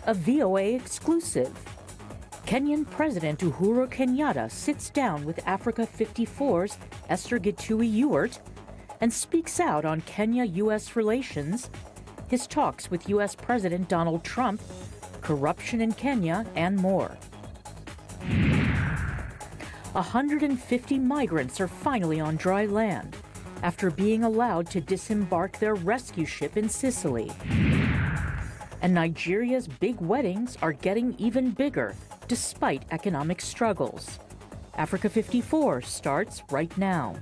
A VOA exclusive. Kenyan President Uhuru Kenyatta sits down with Africa 54's Esther Githui Ewart and speaks out on Kenya-U.S. relations, his talks with U.S. President Donald Trump, corruption in Kenya, and more. 150 migrants are finally on dry land after being allowed to disembark their rescue ship in Sicily. And Nigeria's big weddings are getting even bigger despite economic struggles. Africa 54 starts right now.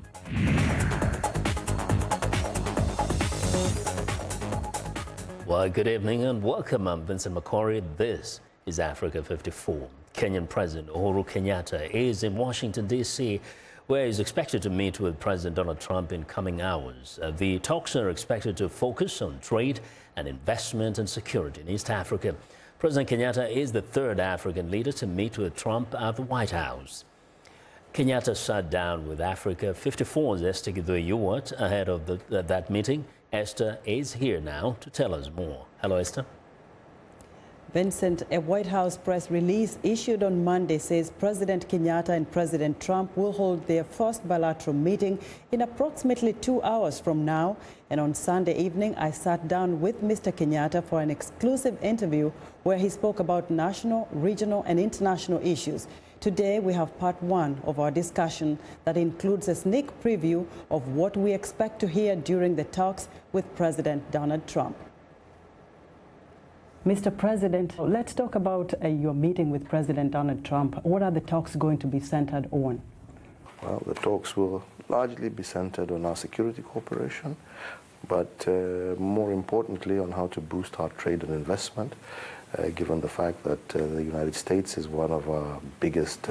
Well, good evening and welcome. I'm Vincent Makori. This is Africa 54. Kenyan President Uhuru Kenyatta is in Washington, D.C., where he's expected to meet with President Donald Trump in coming hours. The talks are expected to focus on trade and investment and security in East Africa. President Kenyatta is the third African leader to meet with Trump at the White House. Kenyatta sat down with Africa 54's Esther Githui Ewart ahead of that meeting. Esther is here now to tell us more. Hello, Esther. Vincent, a White House press release issued on Monday says President Kenyatta and President Trump will hold their first bilateral meeting in approximately 2 hours from now. And on Sunday evening, I sat down with Mr. Kenyatta for an exclusive interview where he spoke about national, regional, and international issues. Today, we have part one of our discussion that includes a sneak preview of what we expect to hear during the talks with President Donald Trump. Mr. President, let's talk about your meeting with President Donald Trump. What are the talks going to be centered on? Well, the talks will largely be centered on our security cooperation, but more importantly on how to boost our trade and investment, given the fact that the United States is one of our biggest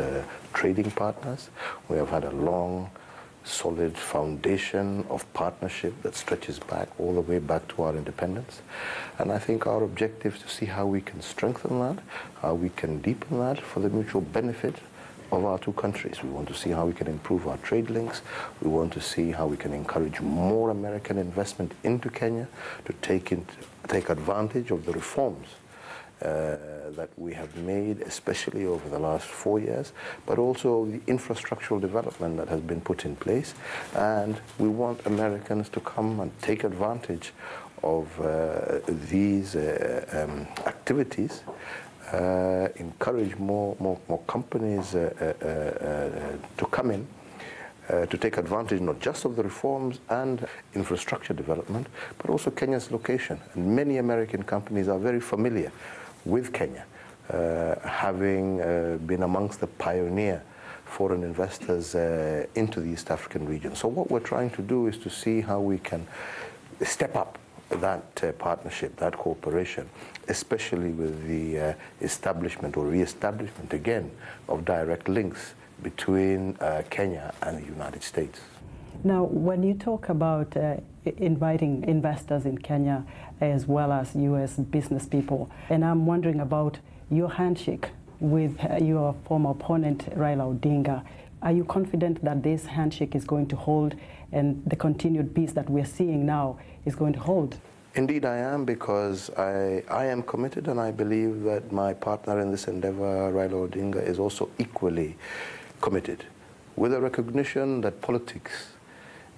trading partners. We have had a long, solid foundation of partnership that stretches back all the way back to our independence. And I think our objective is to see how we can strengthen that, how we can deepen that for the mutual benefit of our two countries. We want to see how we can improve our trade links. We want to see how we can encourage more American investment into Kenya to take advantage of the reforms that we have made, especially over the last 4 years, but also the infrastructural development that has been put in place. And we want Americans to come and take advantage of these activities, encourage more companies to come in, to take advantage not just of the reforms and infrastructure development, but also Kenya's location. And many American companies are very familiar with Kenya, having been amongst the pioneer foreign investors into the East African region. So what we're trying to do is to see how we can step up that partnership, that cooperation, especially with the establishment or re-establishment again of direct links between Kenya and the United States. Now, when you talk about inviting investors in Kenya as well as U.S. business people, and I'm wondering about your handshake with your former opponent, Raila Odinga. Are you confident that this handshake is going to hold and the continued peace that we're seeing now is going to hold? Indeed, I am, because I am committed, and I believe that my partner in this endeavor, Raila Odinga, is also equally committed, with a recognition that politics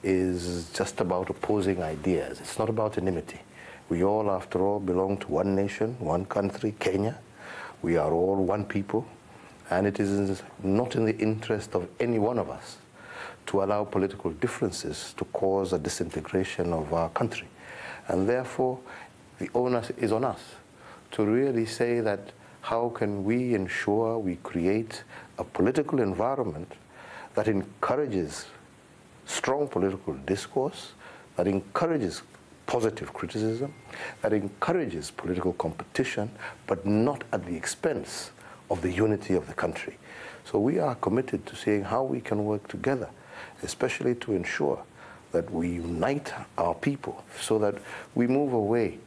is just about opposing ideas. It's not about enmity. We all, after all, belong to one nation, one country, Kenya. We are all one people, and it is not in the interest of any one of us to allow political differences to cause a disintegration of our country. And therefore, the onus is on us to really say that how can we ensure we create a political environment that encourages strong political discourse, that encourages positive criticism, that encourages political competition, but not at the expense of the unity of the country. So we are committed to seeing how we can work together, especially to ensure that we unite our people so that we move away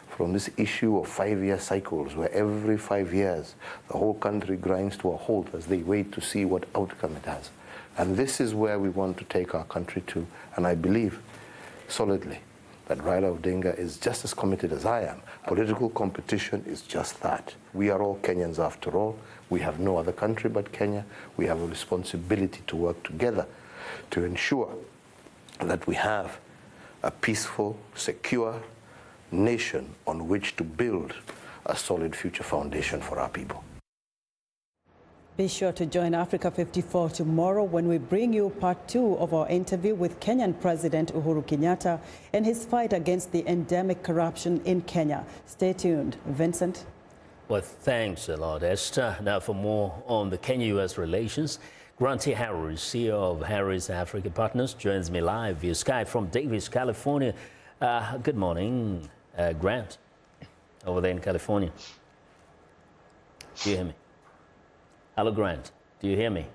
from this issue of 5-year cycles where every 5 years the whole country grinds to a halt as they wait to see what outcome it has. And this is where we want to take our country to, and I believe solidly that Raila Odinga is just as committed as I am. Political competition is just that. We are all Kenyans after all. We have no other country but Kenya. We have a responsibility to work together to ensure that we have a peaceful, secure nation on which to build a solid future foundation for our people. Be sure to join Africa 54 tomorrow when we bring you part 2 of our interview with Kenyan President Uhuru Kenyatta and his fight against the endemic corruption in Kenya. Stay tuned. Vincent? Well, thanks a lot, Esther. Now, for more on the Kenya-U.S. relations, Grant T. Harris, CEO of Harris Africa Partners, joins me live via Skype from Davis, California. Good morning, Grant, over there in California. Do you hear me? Hello, Grant. Do you hear me?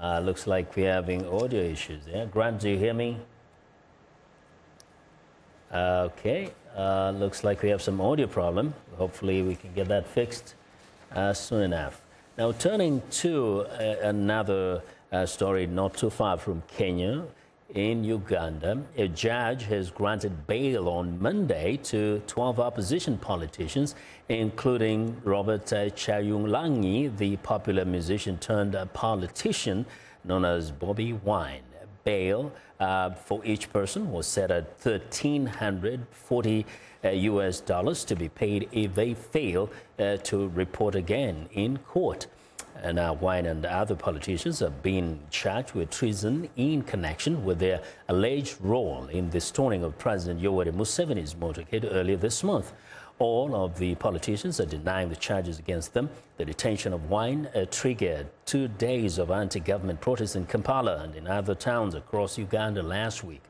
Looks like we're having audio issues. Yeah, Grant, do you hear me? Okay. Looks like we have some audio problem. Hopefully, we can get that fixed soon enough. Now, turning to another story not too far from Kenya. In Uganda, a judge has granted bail on Monday to 12 opposition politicians, including Robert Kyagulanyi, the popular musician turned politician known as Bobi Wine. Bail for each person was set at $1,340 US to be paid if they fail to report again in court. Now, Wine and other politicians are being charged with treason in connection with their alleged role in the stoning of President Yoweri Museveni's motorcade earlier this month. All of the politicians are denying the charges against them. The detention of Wine triggered 2 days of anti-government protests in Kampala and in other towns across Uganda last week.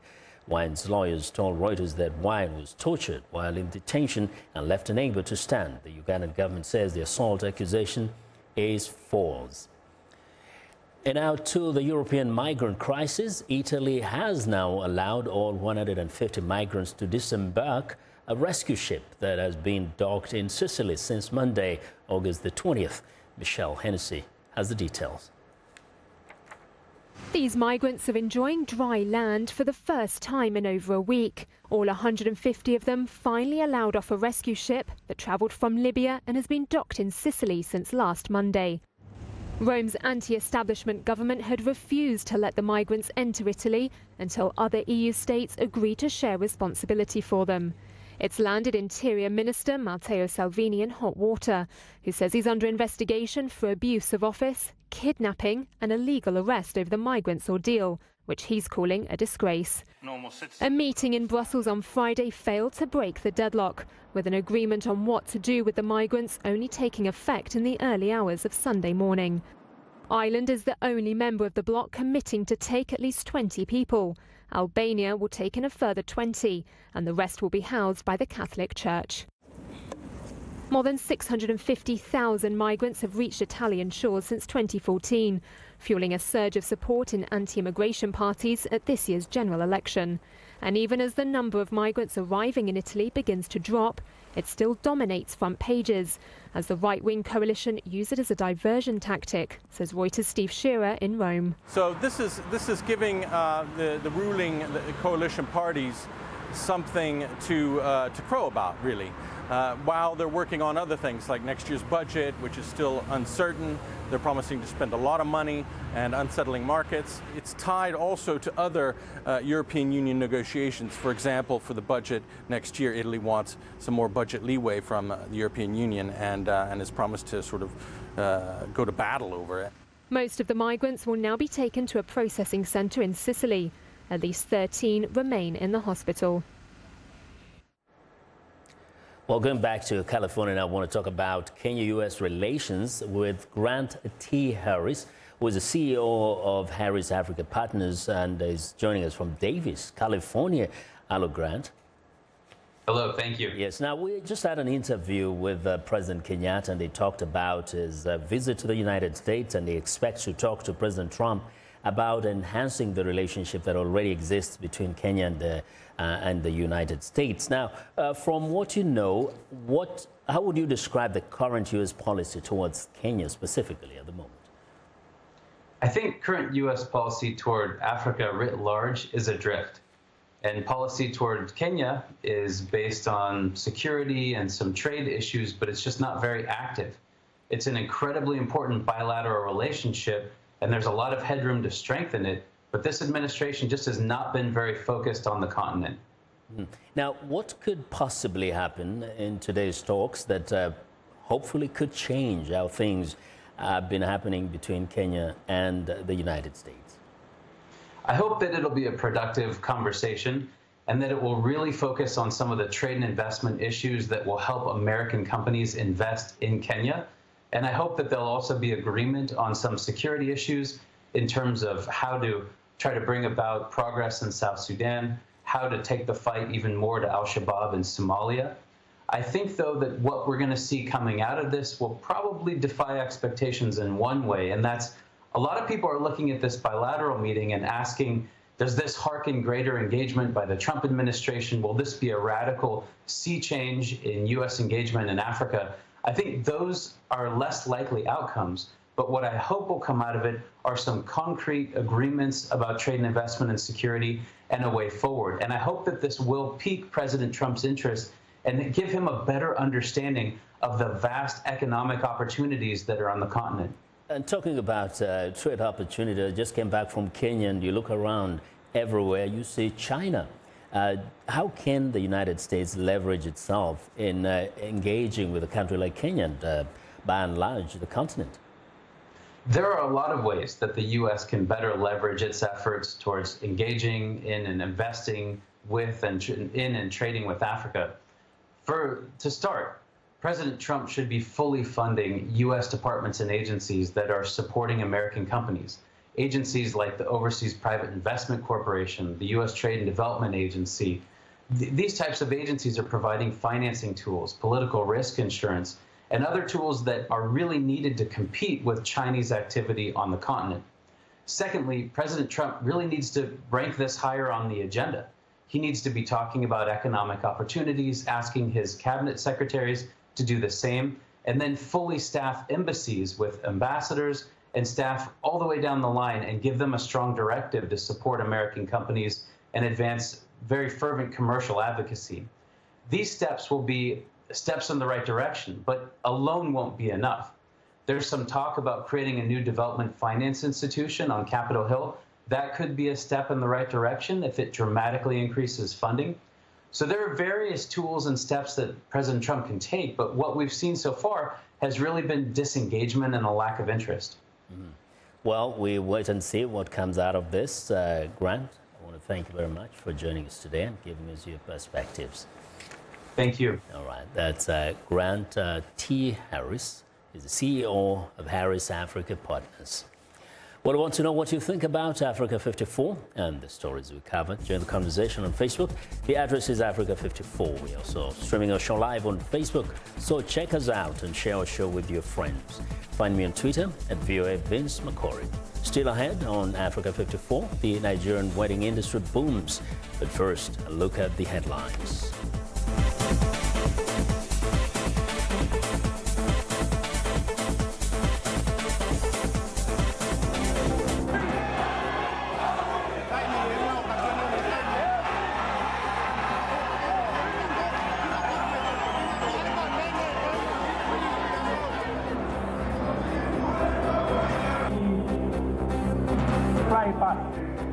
Wine's lawyers told Reuters that Wine was tortured while in detention and left unable to stand. The Ugandan government says the assault accusation is false. And now to the European migrant crisis. Italy has now allowed all 150 migrants to disembark a rescue ship that has been docked in Sicily since Monday, August the 20th. Michelle Hennessy has the details. These migrants are enjoying dry land for the first time in over a week. All 150 of them finally allowed off a rescue ship that travelled from Libya and has been docked in Sicily since last Monday. Rome's anti-establishment government had refused to let the migrants enter Italy until other EU states agreed to share responsibility for them. It's landed Interior Minister Matteo Salvini in hot water, who says he's under investigation for abuse of office, kidnapping and illegal arrest over the migrants' ordeal, which he's calling a disgrace. A meeting in Brussels on Friday failed to break the deadlock, with an agreement on what to do with the migrants only taking effect in the early hours of Sunday morning. Ireland is the only member of the bloc committing to take at least 20 people. Albania will take in a further 20, and the rest will be housed by the Catholic Church. More than 650,000 migrants have reached Italian shores since 2014, fueling a surge of support in anti-immigration parties at this year's general election. And even as the number of migrants arriving in Italy begins to drop, it still dominates front pages, as the right-wing coalition use it as a diversion tactic, says Reuters' Steve Shearer in Rome. So this is giving the ruling coalition parties something to crow about, really, while they're working on other things like next year's budget, which is still uncertain. They're promising to spend a lot of money and unsettling markets. It's tied also to other European Union negotiations. For example, for the budget next year, Italy wants some more budget leeway from the European Union and has promised to sort of go to battle over it. Most of the migrants will now be taken to a processing centre in Sicily. At least 13 remain in the hospital. Well, going back to California, I want to talk about Kenya-U.S. relations with Grant T. Harris, who is the CEO of Harris Africa Partners and is joining us from Davis, California. Hello, Grant. Hello, thank you. Yes, now we just had an interview with President Kenyatta, and they talked about his visit to the United States, and he expects to talk to President Trump about enhancing the relationship that already exists between Kenya and the United States. Now, from what you know, how would you describe the current U.S. policy towards Kenya specifically at the moment? I think current U.S. policy toward Africa writ large is adrift. And policy toward Kenya is based on security and some trade issues, but it's just not very active. It's an incredibly important bilateral relationship, and there's a lot of headroom to strengthen it, but this administration just has not been very focused on the continent. Now, what could possibly happen in today's talks that hopefully could change how things have been happening between Kenya and the United States? I hope that it'll be a productive conversation and that it will really focus on some of the trade and investment issues that will help American companies invest in Kenya. And I hope that there'll also be agreement on some security issues in terms of how to try to bring about progress in South Sudan, how to take the fight even more to al-Shabaab in Somalia. I think, though, that what we're going to see coming out of this will probably defy expectations in one way, and that's a lot of people are looking at this bilateral meeting and asking, does this hearken greater engagement by the Trump administration? Will this be a radical sea change in U.S. engagement in Africa? I think those are less likely outcomes. But what I hope will come out of it are some concrete agreements about trade and investment and security and a way forward. And I hope that this will pique President Trump's interest and give him a better understanding of the vast economic opportunities that are on the continent. And talking about trade opportunity, I just came back from Kenya, and you look around everywhere, you see China. How can the United States leverage itself in engaging with a country like Kenya and, by and large, the continent? There are a lot of ways that the U.S. can better leverage its efforts towards engaging in and investing with and trading with Africa. To start, President Trump should be fully funding U.S. departments and agencies that are supporting American companies. Agencies like the Overseas Private Investment Corporation, the U.S. Trade and Development Agency. These types of agencies are providing financing tools, political risk insurance, and other tools that are really needed to compete with Chinese activity on the continent. Secondly, President Trump really needs to rank this higher on the agenda. He needs to be talking about economic opportunities, asking his cabinet secretaries to do the same, and then fully staff embassies with ambassadors and staff all the way down the line and give them a strong directive to support American companies and advance very fervent commercial advocacy. These steps will be steps in the right direction, but alone won't be enough. There's some talk about creating a new development finance institution on Capitol Hill. That could be a step in the right direction if it dramatically increases funding. So there are various tools and steps that President Trump can take, but what we've seen so far has really been disengagement and a lack of interest. Well, we wait and see what comes out of this. Grant, I want to thank you very much for joining us today and giving us your perspectives. Thank you. All right, that's Grant T. Harris. He's the CEO of Harris Africa Partners. Well, I want to know what you think about Africa 54 and the stories we covered. Join the conversation on Facebook. The address is Africa 54. We're also streaming our show live on Facebook, so check us out and share our show with your friends. Find me on Twitter at VOA Vince McCory. Still ahead on Africa 54, the Nigerian wedding industry booms. But first, a look at the headlines.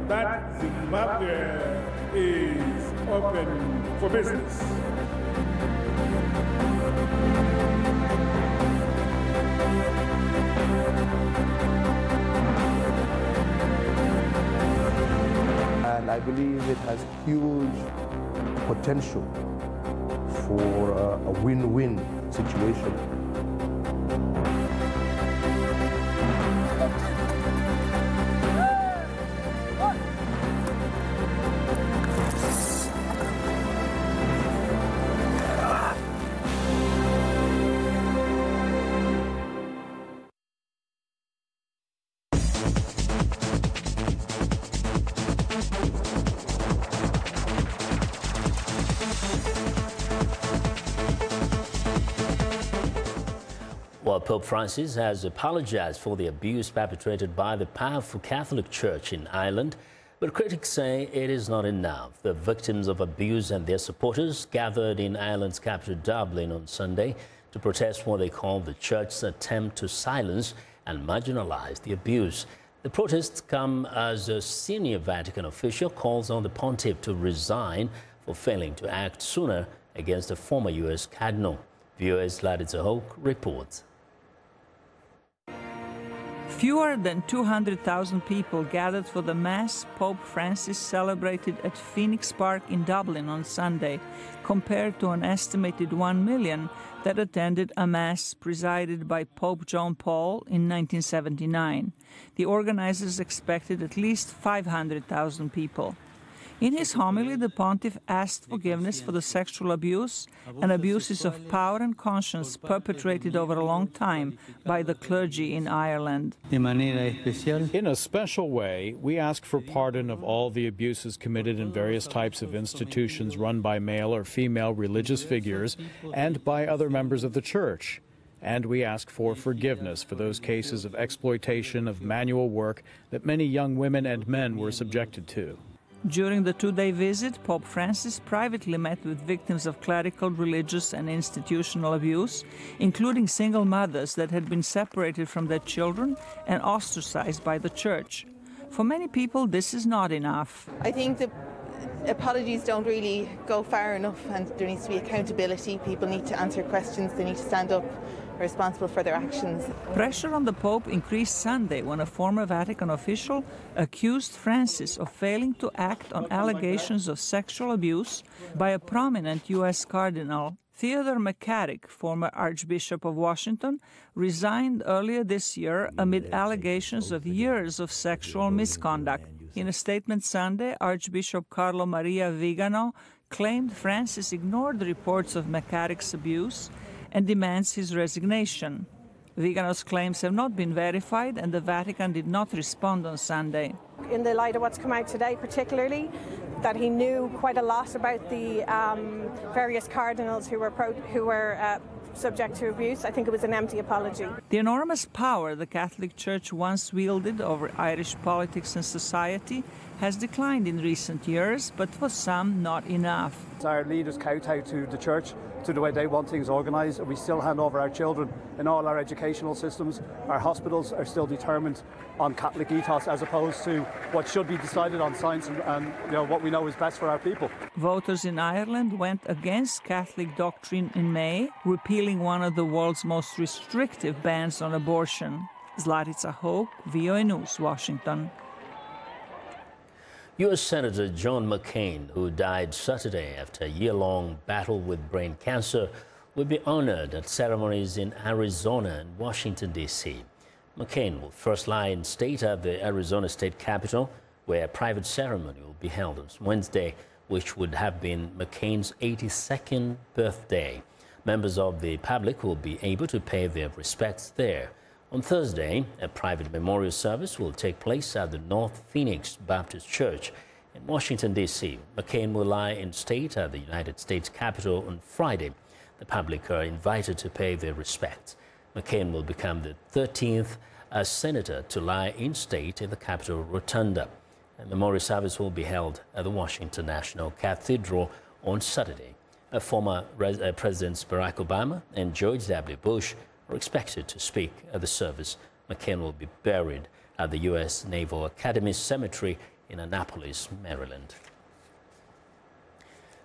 That Zimbabwe is open for business. And I believe it has huge potential for a win-win situation. Well, Pope Francis has apologized for the abuse perpetrated by the powerful Catholic Church in Ireland. But critics say it is not enough. The victims of abuse and their supporters gathered in Ireland's capital Dublin on Sunday to protest what they call the church's attempt to silence and marginalize the abuse. The protests come as a senior Vatican official calls on the pontiff to resign for failing to act sooner against a former U.S. cardinal. VOA's Laritza Hoke reports. Fewer than 200,000 people gathered for the Mass Pope Francis celebrated at Phoenix Park in Dublin on Sunday, compared to an estimated 1 million that attended a Mass presided by Pope John Paul in 1979. The organizers expected at least 500,000 people. In his homily, the pontiff asked forgiveness for the sexual abuse and abuses of power and conscience perpetrated over a long time by the clergy in Ireland. In a special way, we ask for pardon of all the abuses committed in various types of institutions run by male or female religious figures and by other members of the Church. And we ask for forgiveness for those cases of exploitation of manual work that many young women and men were subjected to. During the two-day visit, Pope Francis privately met with victims of clerical, religious and institutional abuse, including single mothers that had been separated from their children and ostracized by the Church. For many people, this is not enough. I think the apologies don't really go far enough, and there needs to be accountability. People need to answer questions, they need to stand up responsible for their actions. Pressure on the Pope increased Sunday when a former Vatican official accused Francis of failing to act on allegations of sexual abuse by a prominent U.S. cardinal. Theodore McCarrick, former Archbishop of Washington, resigned earlier this year amid allegations of years of sexual misconduct. In a statement Sunday, Archbishop Carlo Maria Vigano claimed Francis ignored the reports of McCarrick's abuse and demands his resignation. Vigano's claims have not been verified, and the Vatican did not respond on Sunday. In the light of what's come out today, particularly that he knew quite a lot about the various cardinals who were subject to abuse, I think it was an empty apology. The enormous power the Catholic Church once wielded over Irish politics and society has declined in recent years, but for some, not enough. Our leaders kowtow to the Church, to the way they want things organised, and we still hand over our children in all our educational systems. Our hospitals are still determined on Catholic ethos as opposed to what should be decided on science and what we know is best for our people. Voters in Ireland went against Catholic doctrine in May, repealing one of the world's most restrictive bans on abortion. Zlatica Hoke, VOA News, Washington. U.S. Senator John McCain, who died Saturday after a year-long battle with brain cancer, will be honored at ceremonies in Arizona and Washington, D.C. McCain will first lie in state at the Arizona State Capitol, where a private ceremony will be held on Wednesday, which would have been McCain's 82nd birthday. Members of the public will be able to pay their respects there. On Thursday, a private memorial service will take place at the North Phoenix Baptist Church in Washington, D.C. McCain will lie in state at the United States Capitol on Friday. The public are invited to pay their respects. McCain will become the 13th senator to lie in state in the Capitol Rotunda. A memorial service will be held at the Washington National Cathedral on Saturday. Former Presidents Barack Obama and George W. Bush are expected to speak at the service. McCain will be buried at the U.S. Naval Academy Cemetery in Annapolis, Maryland.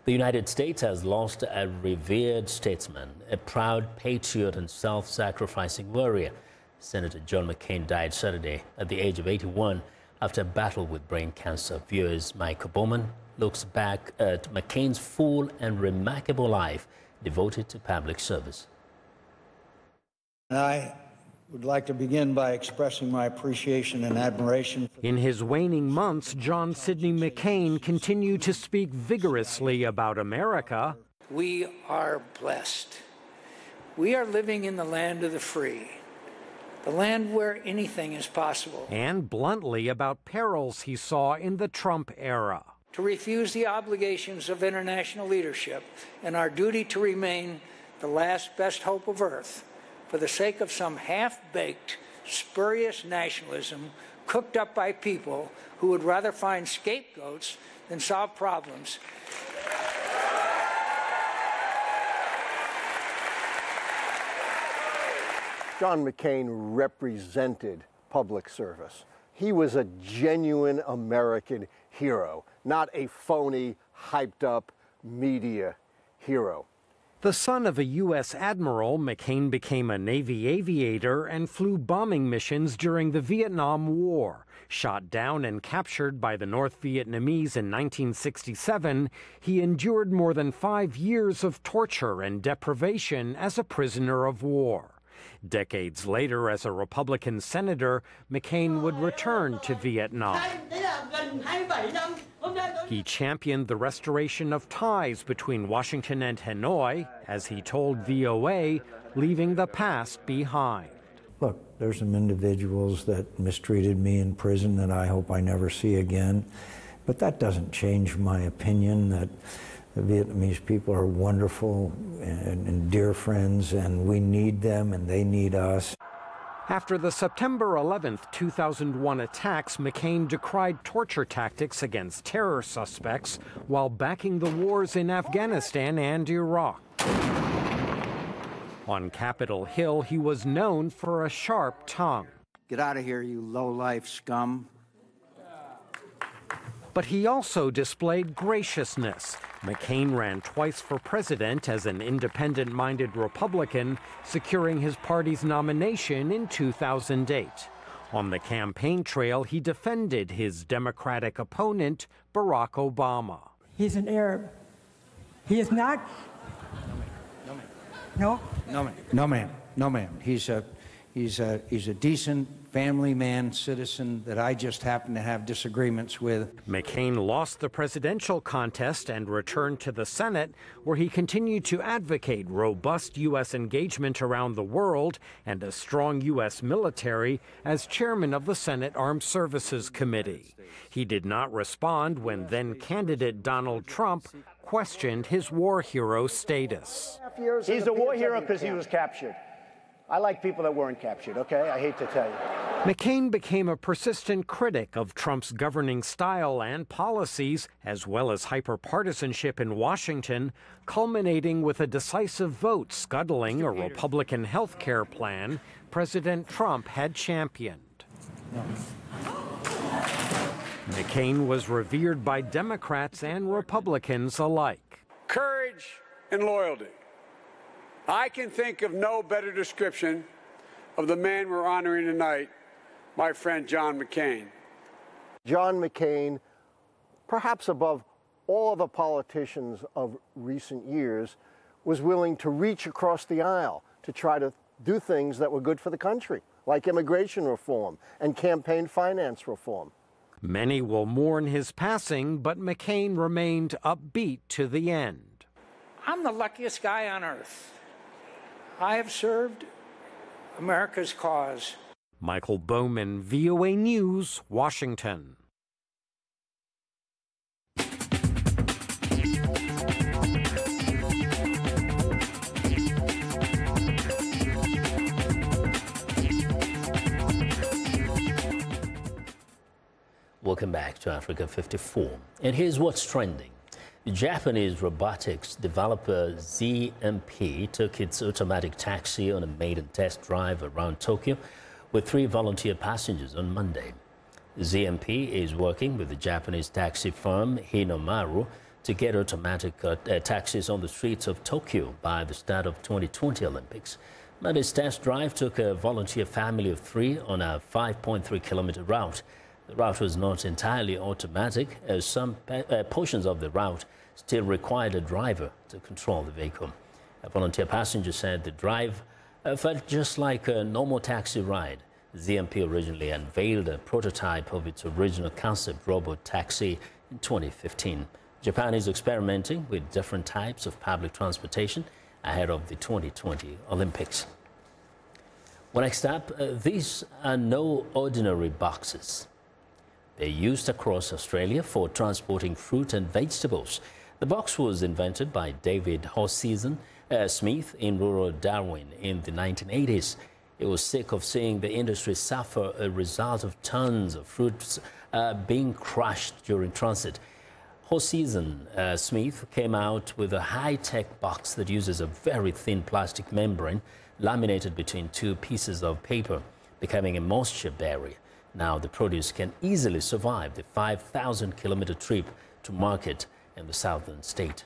The United States has lost a revered statesman, a proud patriot and self-sacrificing warrior. Senator John McCain died Saturday at the age of 81 after a battle with brain cancer. Viewers Michael Bowman looks back at McCain's full and remarkable life devoted to public service. I would like to begin by expressing my appreciation and admiration. In his waning months, John Sidney McCain continued to speak vigorously about America. We are blessed. We are living in the land of the free, the land where anything is possible. And bluntly about perils he saw in the Trump era. To refuse the obligations of international leadership and our duty to remain the last best hope of Earth for the sake of some half-baked, spurious nationalism cooked up by people who would rather find scapegoats than solve problems. John McCain represented public service. He was a genuine American hero, not a phony, hyped-up media hero. The son of a U.S. admiral, McCain became a Navy aviator and flew bombing missions during the Vietnam War. Shot down and captured by the North Vietnamese in 1967, he endured more than 5 years of torture and deprivation as a prisoner of war. Decades later, as a Republican senator, McCain would return to Vietnam. He championed the restoration of ties between Washington and Hanoi, as he told VOA, leaving the past behind. Look, there's some individuals that mistreated me in prison that I hope I never see again, but that doesn't change my opinion that the Vietnamese people are wonderful and dear friends, and we need them and they need us. After the September 11, 2001 attacks, McCain decried torture tactics against terror suspects while backing the wars in Afghanistan and Iraq. On Capitol Hill, he was known for a sharp tongue. Get out of here, you low-life scum. But he also displayed graciousness. McCain ran twice for president as an independent-minded Republican, securing his party's nomination in 2008. On the campaign trail, he defended his Democratic opponent, Barack Obama. He's an Arab. He is not... No? No, ma'am. No, ma'am. No, ma'am. He's a decent family man, citizen that I just happen to have disagreements with. McCain lost the presidential contest and returned to the Senate, where he continued to advocate robust U.S. engagement around the world and a strong U.S. military as chairman of the Senate Armed Services Committee. He did not respond when then-candidate Donald Trump questioned his war hero status. He's a war hero because he was captured. I like people that weren't captured, okay? I hate to tell you. McCain became a persistent critic of Trump's governing style and policies, as well as hyperpartisanship in Washington, culminating with a decisive vote scuttling a Republican health care plan President Trump had championed. McCain was revered by Democrats and Republicans alike. Courage and loyalty. I can think of no better description of the man we're honoring tonight, my friend John McCain. John McCain, perhaps above all the politicians of recent years, was willing to reach across the aisle to try to do things that were good for the country, like immigration reform and campaign finance reform. Many will mourn his passing, but McCain remained upbeat to the end. I'm the luckiest guy on earth. I have served America's cause. Michael Bowman, VOA News, Washington. Welcome back to Africa 54. And here's what's trending. Japanese robotics developer ZMP took its automatic taxi on a maiden test drive around Tokyo with 3 volunteer passengers on Monday. ZMP is working with the Japanese taxi firm Hinomaru to get automatic taxis on the streets of Tokyo by the start of 2020 Olympics. Monday's test drive took a volunteer family of 3 on a 5.3-kilometer route. The route was not entirely automatic, as some portions of the route still required a driver to control the vehicle. A volunteer passenger said the drive felt just like a normal taxi ride. ZMP originally unveiled a prototype of its original concept robot taxi in 2015. Japan is experimenting with different types of public transportation ahead of the 2020 Olympics. Well, next up, these are no ordinary boxes. They're used across Australia for transporting fruit and vegetables. The box was invented by David Hoseason Smith in rural Darwin in the 1980s. He was sick of seeing the industry suffer a result of tons of fruits being crushed during transit. Hoseason Smith came out with a high-tech box that uses a very thin plastic membrane laminated between two pieces of paper, becoming a moisture barrier. Now the produce can easily survive the 5,000-kilometer trip to market in the southern state.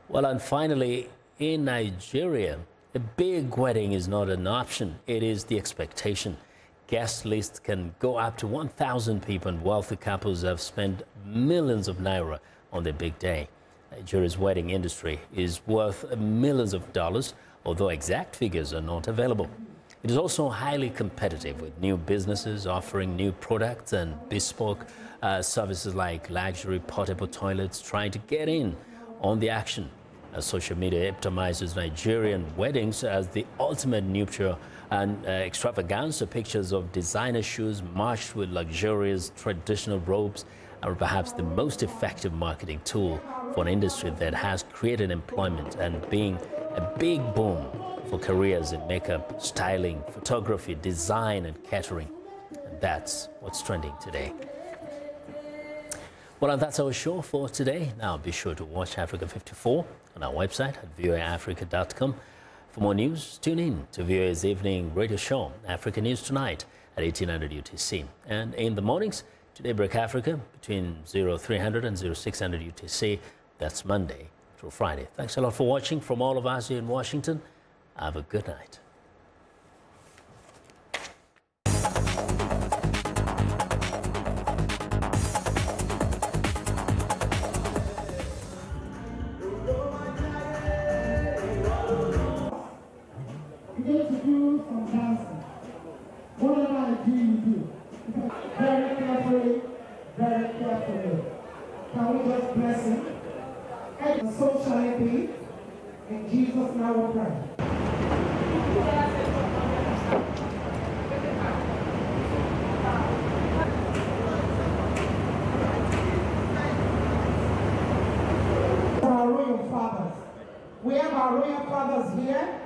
Well, and finally, in Nigeria, a big wedding is not an option. It is the expectation. Guest lists can go up to 1,000 people, and wealthy couples have spent millions of naira on their big day. Nigeria's wedding industry is worth millions of dollars, although exact figures are not available. It is also highly competitive, with new businesses offering new products and bespoke services like luxury portable toilets trying to get in on the action. Social media epitomizes Nigerian weddings as the ultimate nuptial and extravaganza. Pictures of designer shoes matched with luxurious traditional robes are perhaps the most effective marketing tool for an industry that has created employment and being a big boom for careers in makeup, styling, photography, design, and catering. And that's what's trending today. Well, and that's our show for today. Now, be sure to watch Africa 54 on our website at voaafrica.com. For more news, tune in to VOA's evening radio show, Africa News Tonight, at 1800 UTC. And in the mornings, Today Break Africa between 0300 and 0600 UTC. That's Monday through Friday. Thanks a lot for watching. From all of us here in Washington, have a good night. Very carefully. Can we just bless him? And so shall it be. In Jesus' name we pray. Our royal fathers. We have our royal fathers here.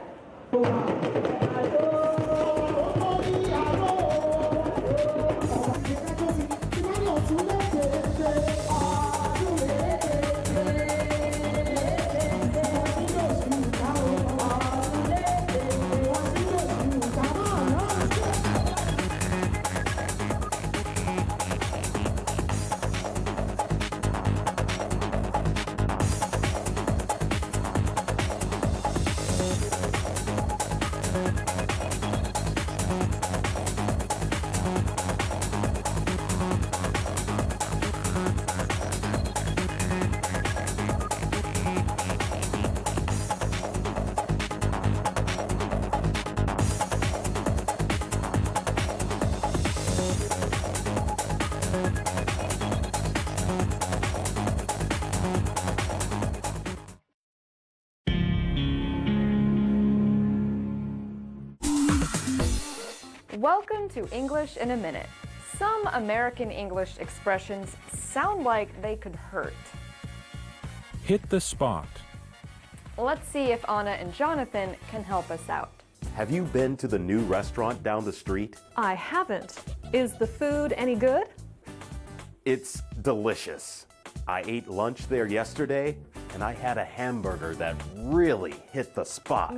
Welcome to English in a Minute. Some American English expressions sound like they could hurt. Hit the spot. Let's see if Anna and Jonathan can help us out. Have you been to the new restaurant down the street? I haven't. Is the food any good? It's delicious. I ate lunch there yesterday, and I had a hamburger that really hit the spot.